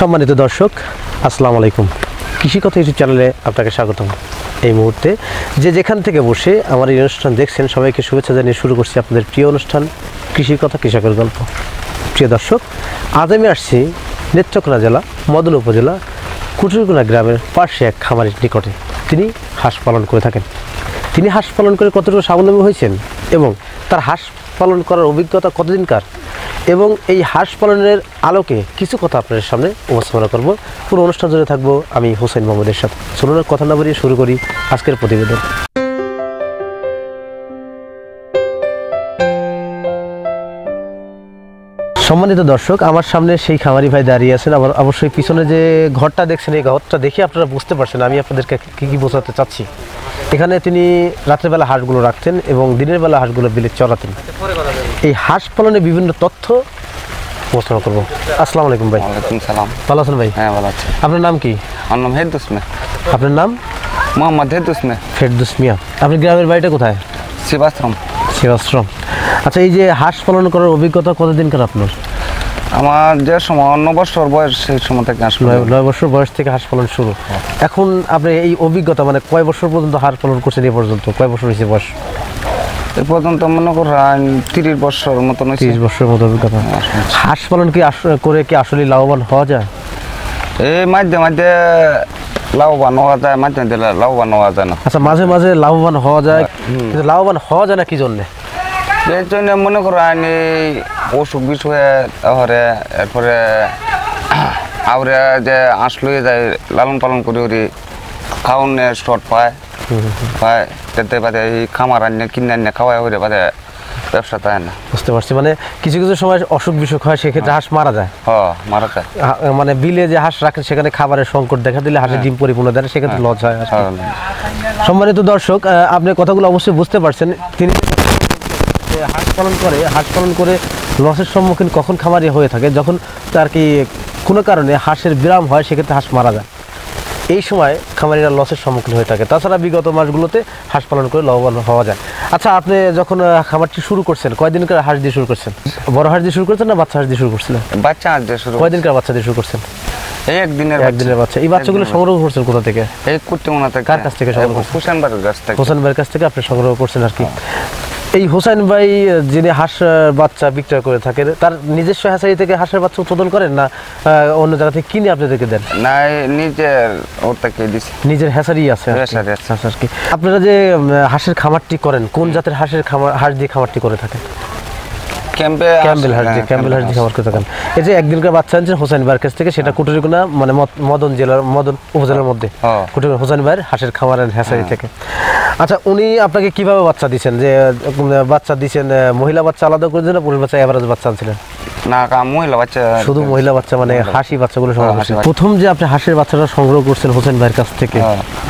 সম্মানিত দর্শক, আসসালামু আলাইকুম। কৃষিকথা ইউটিউব চ্যানেলে আপনাকে স্বাগতম। এই মুহূর্তে যে যেখান থেকে বসে আমার এই অনুষ্ঠান দেখছেন, সবাইকে শুভেচ্ছা জানিয়ে শুরু করছি আপনাদের প্রিয় অনুষ্ঠান কৃষিকথা, কৃষকের গল্প। প্রিয় দর্শক, আজ আমি আসছি নেত্রকোনা জেলা মদন উপজেলা কুটুরগুনা গ্রামের পাশে এক খামারের নিকটে। তিনি হাঁস পালন করে থাকেন। তিনি হাঁস পালন করে কতটুকু স্বাবলম্বী হয়েছেন এবং তার হাঁস পালন করার অভিজ্ঞতা কতদিনকার, এবং এই হাঁস পালনের আলোকে কিছু কথা আপনাদের সামনে উপস্থাপনা করব। পুরো অনুষ্ঠান জুড়ে থাকবো আমি হোসেন মোহাম্মদের সাথে। চলুন কথা না বাড়িয়ে শুরু করি আজকের প্রতিবেদন। সম্মানিত দর্শক, আমার সামনে সেই খামারি ভাই দাঁড়িয়ে আছেন। আবার অবশ্যই পিছনে যে ঘরটা দেখছেন, এই ঘরটা দেখে আপনারা বুঝতে পারছেন আমি আপনাদেরকে কী বোঝাতে চাচ্ছি। এখানে তিনি রাত্রেবেলা হাঁসগুলো রাখতেন এবং দিনের বেলা হাঁসগুলো বিলে চড়াতেন। এই হাঁস পালনে বিভিন্ন তথ্য উপস্থাপন করবো। আসসালামু আলাইকুম ভাই। ওয়ালাইকুম সালাম। ভালো আছেন ভাই? হ্যাঁ, ভালো আছি। আপনার নাম কি? আমার নাম হেরদুস মিয়া। আপনার নাম? মোহাম্মদ হেরদুস মিয়া। ফেরদৌস মিয়া। আপনার গ্রামের বাড়িটা কোথায়? শিবাশ্রম। শিবাশ্রম। আচ্ছা, এই যে হাঁস পালন করার অভিজ্ঞতা কতদিনকার আপনার? আমার যে সময় 9 বছর বয়স, সেই সময় থেকে আসলে 9 বছর বয়স থেকে হাঁস পালন শুরু। এখন আপনি এই অভিজ্ঞতা মানে কয় বছর পর্যন্ত হাঁস পালন করছেন? এ পর্যন্ত কয় বছর হয়েছে বয়স? এ পর্যন্ত মনে করেন 30 বছর মতন হয়েছে। 30 বছর মতো অভিজ্ঞতা। হাঁস পালন কি করে কি আসলে লাভবান হওয়া যায়? এই মাঝে মাঝে লাভবান হওয়া যায়, মাঝে মাঝে লাভবান হওয়া যায় না। আচ্ছা, মাঝে মাঝে লাভবান হওয়া যায়, কিন্তু লাভবান হওয়া যায় না কি জন্যে? এই জন্য মনে করেন এই অসুখ বিষয়ে, তারপরে এরপরে আউরে যে আঁশ লইয়ে যায় লালন পালন করি খাওয়ানে শর্ট পায় তেতে বাদে এই খামার আনিয়ে কিনে আনিয়ে খাওয়াই হয়ে বাদে ব্যবসা তাই না। বুঝতে পারছি, মানে কিছু কিছু সময় অসুখ বিসুখ হয়, সেক্ষেত্রে হাঁস মারা যায়। মারা যায়। মানে বিলে যে হাঁস রাখেন সেখানে খাবারের সংকট দেখা দিলে হাঁসের ডিম পরিপূর্ণ দেয়, সেক্ষেত্রে লস হয়। সম্মানিত দর্শক, আপনি কথাগুলো অবশ্যই বুঝতে পারছেন। তিনি হাঁস পালন করে লসের সম্মুখীন কখন খামারি হয়ে থাকে, যখন তার কি কোনো কারণে হাঁসের বিরাম হয়, সেক্ষেত্রে হাঁস মারা যায়। এই সময় খামারিরা লসের সম্মুখীন হয়ে থাকে। তাছাড়া বিগত মাসগুলোতে হাঁস পালন করে লাভবান হওয়া যায়। আচ্ছা, আপনি যখন খামারটি শুরু করছেন, কয়দিনকার হাঁস দিয়ে শুরু করছেন? বড় হাঁস দিয়ে শুরু করছেন না বাচ্চা হাঁস দিয়ে শুরু করছিলেন? বাচ্চা হাঁস দিয়ে শুরু। কয়দিনকার বাচ্চা দিয়ে শুরু করছেন? এই একদিনের বাচ্চা। এই বাচ্চাগুলো সংগ্রহ করছেন কোথা থেকে? এই কুটিমোনা থেকে। কার কাছ থেকে সংগ্রহ করছেন? হোসেন ভাইয়ের কাছ থেকে। হোসেন ভাইয়ের কাছ থেকে আপনি সংগ্রহ করছেন আর কি। এই হোসেন ভাই যিনি হাঁস বাচ্চা বিক্রয় করে থাকেন, তার নিজস্ব হ্যাচারি থেকে হাঁসের বাচ্চা উৎপাদন করেন না অন্য জায়গা থেকে কিনে আপনাদেরকে দেন? না, নিজের ওর থেকে দিছি। নিজের হ্যাচারি আছে আর কি। আপনারা যে হাঁসের খামারটি করেন, কোন জাতের হাঁস দিয়ে খামারটি করে থাকেন? ক্যাম্বেল হাঁস দিয়ে খামার করে থাকেন। এই যে একদিনকার বাচ্চা আনছেন হোসেন ভাইয়ের কাছ থেকে, সেটা কুটুরগুনা মানে মদন উপজেলার মধ্যে কুটুরগুনা হোসেন ভাইয়ের হাঁসের খামারের হ্যাচারি থেকে। আচ্ছা, উনি আপনাকে কিভাবে বাচ্চা দিচ্ছেন? যে বাচ্চা দিচ্ছেন মহিলা বাচ্চা আলাদা করে দিলেন, পুরুষ বাচ্চা এভারেজ বাচ্চা আনছিলেন? না, মহিলা বাচ্চা। শুধু মহিলা বাচ্চা, মানে হাসি বাচ্চাগুলো সংগ্রহ করছেন। প্রথম যে আপনি হাঁসের বাচ্চাটা সংগ্রহ করছেন হোসেন ভাইয়ের কাছ থেকে,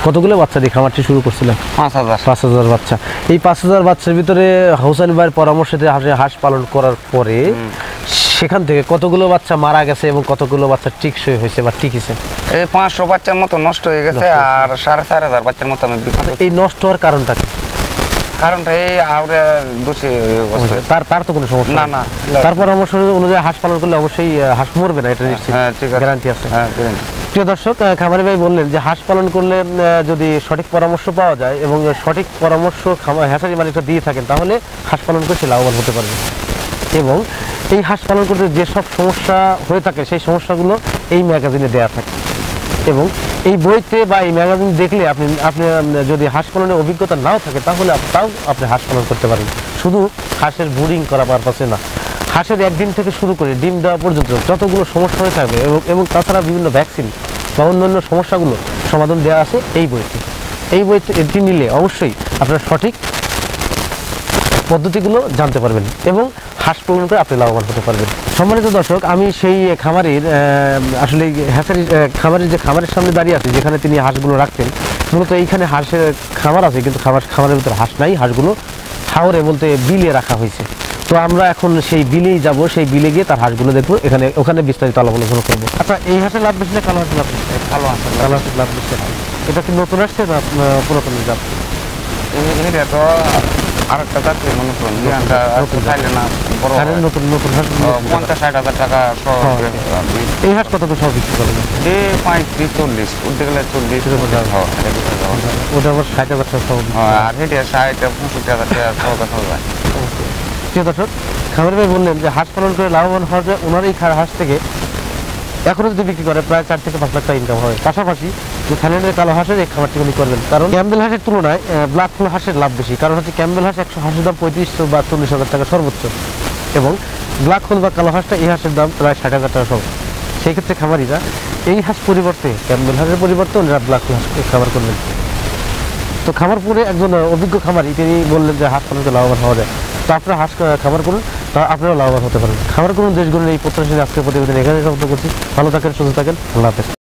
কতগুলো বাচ্চা দিয়ে খামারটি শুরু করছিলেন? 5,000 বাচ্চা। এই 5,000 বাচ্চার ভিতরে হোসেন ভাইয়ের পরামর্শে হাঁস পালন করার পরে সেখান থেকে কতগুলো বাচ্চা মারা গেছে এবং কতগুলো বাচ্চা টিকসই হয়েছে বা টিকেছে? এই 500 বাচ্চার মতো নষ্ট হয়ে গেছে, আর 4,500 বাচ্চার মতো আমি। এই নষ্ট হওয়ার কারণটা কি? কারণটা এই আউরে দোষী তার তো কোনো সমস্যা না। তার পরামর্শ অনুযায়ী হাঁস পালন করলে অবশ্যই হাঁস মরবে না, এটা নিশ্চিত গ্যারান্টি আছে। প্রিয় দর্শক, খামারি ভাই বললেন যে হাঁস পালন করলে যদি সঠিক পরামর্শ পাওয়া যায় এবং সঠিক পরামর্শ হ্যাচারি মালিকরা দিয়ে থাকেন, তাহলে হাঁস পালন করে সে লাভবান হতে পারবে। এবং এই হাঁস পালন করতে যেসব সমস্যা হয়ে থাকে, সেই সমস্যাগুলো এই ম্যাগাজিনে দেওয়া থাকে। এবং এই বইতে বা এই ম্যাগাজিন দেখলে আপনি যদি হাঁস পালনের অভিজ্ঞতা নাও থাকে, তাহলে আপনি হাঁস পালন করতে পারেন। শুধু হাঁসের ব্রুডিং করা পারপাসে না, হাঁসের একদিন থেকে শুরু করে ডিম দেওয়া পর্যন্ত যতগুলো সমস্যা হয়ে থাকবে এবং তাছাড়া বিভিন্ন ভ্যাকসিন বা অন্যান্য সমস্যাগুলো সমাধান দেওয়া আছে এই বইতে। এটি নিলে অবশ্যই আপনারা সঠিক পদ্ধতিগুলো জানতে পারবেন এবং হাঁস পালন করে আপনি লাভবান হতে পারবেন। সম্মানিত দর্শক, আমি সেই খামারের আসলে খামারের খামারের সামনে দাঁড়িয়ে আছি, যেখানে তিনি হাঁসগুলো রাখতেন। মূলত এইখানে হাঁসের খামার আছে, কিন্তু খামারের ভিতরে হাঁস নাই, হাঁসগুলো হাওরে বলতে বিলে রাখা হয়েছে। তো আমরা এখন সেই বিলেই যাব, সেই বিলে গিয়ে তার হাঁসগুলো দেখবো, ওখানে বিস্তারিত আলোচনা করবো। আচ্ছা, এই হাঁসের লাভ বেশি না কালো হাঁসের লাভ বেশি? কালো হাঁসের লাভ বেশি। এটা কি নতুন আসছে না পুরাতন জাত? এটা তো আরেকটা চাকরি মনে করুন বিয়ানটা চাইলে না বড় তাহলে নতুন নতুন হাঁস 50-60 হাজার টাকা সহ আপনি এই হাঁস কত তো সহ বিক্রি করবেন? 35-40 উঠতে গেলে 40 ওটা আবার 60,000 টাকা সহ বিক্রি করেন। আর হেঁটে 60-65 হাজার টাকা সহ দেখা যায়। প্রিয় দর্শক, খামারি ভাই বললেন যে হাঁস পালন করে লাভবান হওয়ার যে ওনার এই হাঁস থেকে এখনো যদি বিক্রি করে প্রায় 4 থেকে 5 লাখ টাকা ইনকাম হয়। পাশাপাশি যে থাইল্যান্ডের কালো হাঁসের এই খামারটি উনি করবেন, কারণ ক্যাম্বেল হাঁসের তুলনায় ব্ল্যাক ফুল হাঁসের লাভ বেশি। কারণ হচ্ছে ক্যাম্বেল হাঁস 100 হাঁসের দাম 3500 বা 40,000 টাকা সর্বোচ্চ, এবং ব্ল্যাক ফুল বা কালো হাঁসটা এই হাঁসের দাম প্রায় 60,000 টাকা সব। সেই ক্ষেত্রে খামারিরা এই হাঁস পরিবর্তে ক্যাম্বেল হাঁসের পরিবর্তে ওনারা ব্ল্যাক ফুল হাঁস খাবার করবেন। তো খামার পরে একজন অভিজ্ঞ খামারি তিনি বললেন যে হাঁস পালনকে লাভবান হওয়া যায়। তো আপনারা হাঁস খামার করুন, তা আপনারা লাভবান হতে পারেন। খামার করুন, দেশ গড়ুন, এই প্রত্যাশা আজকের প্রতিবেদন এখানে সমাপ্ত করছি। ভালো থাকেন, সুস্থ থাকেন, আল্লাহ হাফেজ।